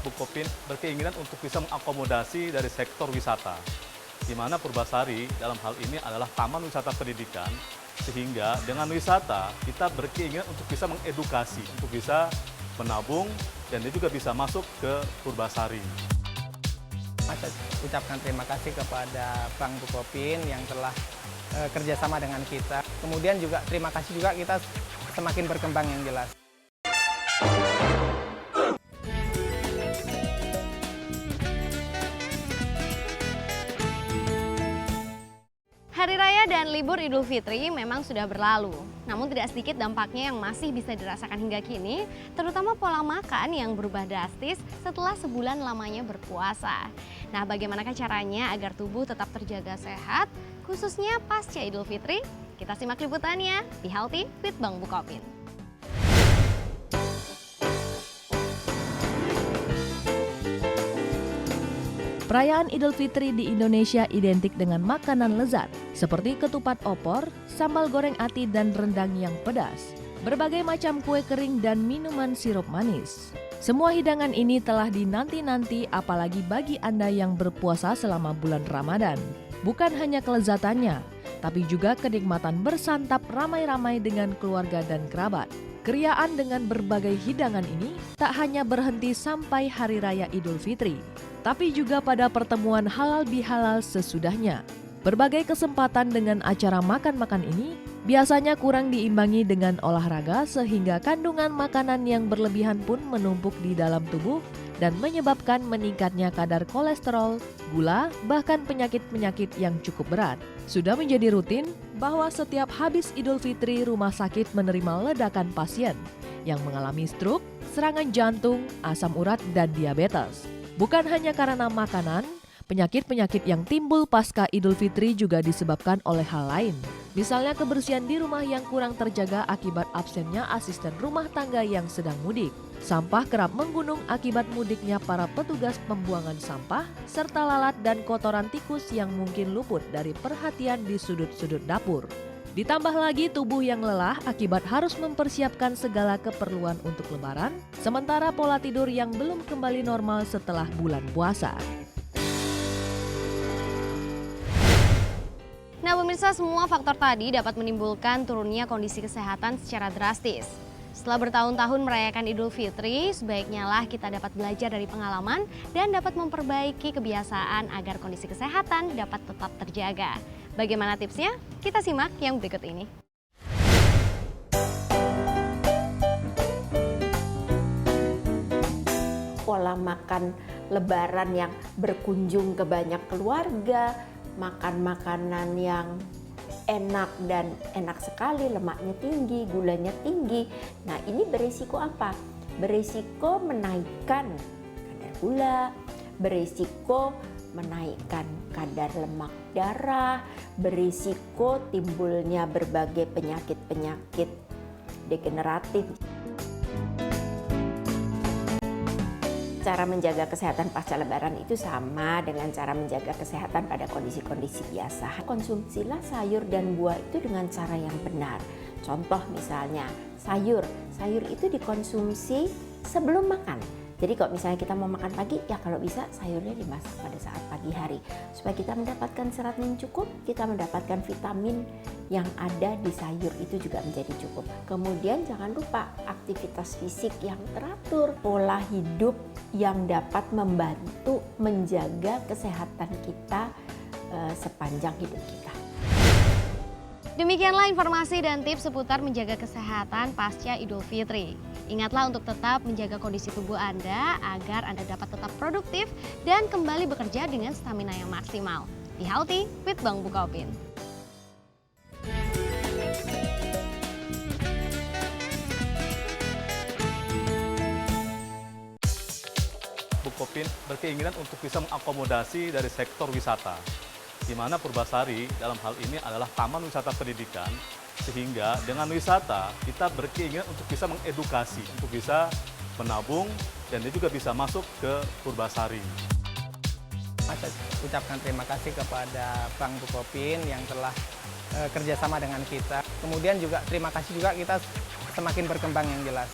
Bukopin berkeinginan untuk bisa mengakomodasi dari sektor wisata, di mana Purbasari dalam hal ini adalah Taman Wisata Pendidikan, sehingga dengan wisata kita berkeinginan untuk bisa mengedukasi, untuk bisa menabung, dan dia juga bisa masuk ke Purbasari. Saya ucapkan terima kasih kepada Bank Bukopin yang telah kerjasama dengan kita. Kemudian juga terima kasih juga kita semakin berkembang yang jelas. Hari Raya dan libur Idul Fitri memang sudah berlalu, namun tidak sedikit dampaknya yang masih bisa dirasakan hingga kini, terutama pola makan yang berubah drastis setelah sebulan lamanya berpuasa. Nah, bagaimanakah caranya agar tubuh tetap terjaga sehat, khususnya pasca Idul Fitri? Kita simak liputannya di Healthy with Bank Bukopin. Perayaan Idul Fitri di Indonesia identik dengan makanan lezat, seperti ketupat opor, sambal goreng ati dan rendang yang pedas, berbagai macam kue kering dan minuman sirup manis. Semua hidangan ini telah dinanti-nanti apalagi bagi Anda yang berpuasa selama bulan Ramadan. Bukan hanya kelezatannya, tapi juga kenikmatan bersantap ramai-ramai dengan keluarga dan kerabat. Keriaan dengan berbagai hidangan ini tak hanya berhenti sampai Hari Raya Idul Fitri, tapi juga pada pertemuan halal bihalal sesudahnya. Berbagai kesempatan dengan acara makan-makan ini biasanya kurang diimbangi dengan olahraga sehingga kandungan makanan yang berlebihan pun menumpuk di dalam tubuh dan menyebabkan meningkatnya kadar kolesterol, gula, bahkan penyakit-penyakit yang cukup berat. Sudah menjadi rutin bahwa setiap habis Idul Fitri rumah sakit menerima ledakan pasien yang mengalami stroke, serangan jantung, asam urat, dan diabetes. Bukan hanya karena makanan, penyakit-penyakit yang timbul pasca Idul Fitri juga disebabkan oleh hal lain. Misalnya kebersihan di rumah yang kurang terjaga akibat absennya asisten rumah tangga yang sedang mudik. Sampah kerap menggunung akibat mudiknya para petugas pembuangan sampah, serta lalat dan kotoran tikus yang mungkin luput dari perhatian di sudut-sudut dapur. Ditambah lagi tubuh yang lelah akibat harus mempersiapkan segala keperluan untuk lebaran, sementara pola tidur yang belum kembali normal setelah bulan puasa. Nah, pemirsa, semua faktor tadi dapat menimbulkan turunnya kondisi kesehatan secara drastis. Setelah bertahun-tahun merayakan Idul Fitri, sebaiknya lah kita dapat belajar dari pengalaman dan dapat memperbaiki kebiasaan agar kondisi kesehatan dapat tetap terjaga. Bagaimana tipsnya? Kita simak yang berikut ini. Pola makan Lebaran yang berkunjung ke banyak keluarga, makan makanan yang enak dan enak sekali, lemaknya tinggi, gulanya tinggi. Nah, ini berisiko apa? Berisiko menaikkan kadar gula, berisiko menaikkan kadar lemak darah, berisiko timbulnya berbagai penyakit-penyakit degeneratif. Cara menjaga kesehatan pasca lebaran itu sama dengan cara menjaga kesehatan pada kondisi-kondisi biasa. Konsumsilah sayur dan buah itu dengan cara yang benar. Contoh misalnya sayur itu dikonsumsi sebelum makan. Jadi kalau misalnya kita mau makan pagi, ya kalau bisa sayurnya dimasak pada saat pagi hari. Supaya kita mendapatkan serat yang cukup, kita mendapatkan vitamin yang ada di sayur itu juga menjadi cukup. Kemudian jangan lupa aktivitas fisik yang teratur, pola hidup yang dapat membantu menjaga kesehatan kita sepanjang hidup kita. Demikianlah informasi dan tips seputar menjaga kesehatan pasca Idul Fitri. Ingatlah untuk tetap menjaga kondisi tubuh Anda agar Anda dapat tetap produktif dan kembali bekerja dengan stamina yang maksimal. Di Healthy with Bank Bukopin. Bukopin berkeinginan untuk bisa mengakomodasi dari sektor wisata, di mana Purbasari dalam hal ini adalah Taman Wisata Pendidikan, sehingga dengan wisata kita berkeinginan untuk bisa mengedukasi, untuk bisa menabung, dan dia juga bisa masuk ke Purbasari. Saya ucapkan terima kasih kepada Bank Bukopin yang telah kerjasama dengan kita. Kemudian juga terima kasih juga kita semakin berkembang yang jelas.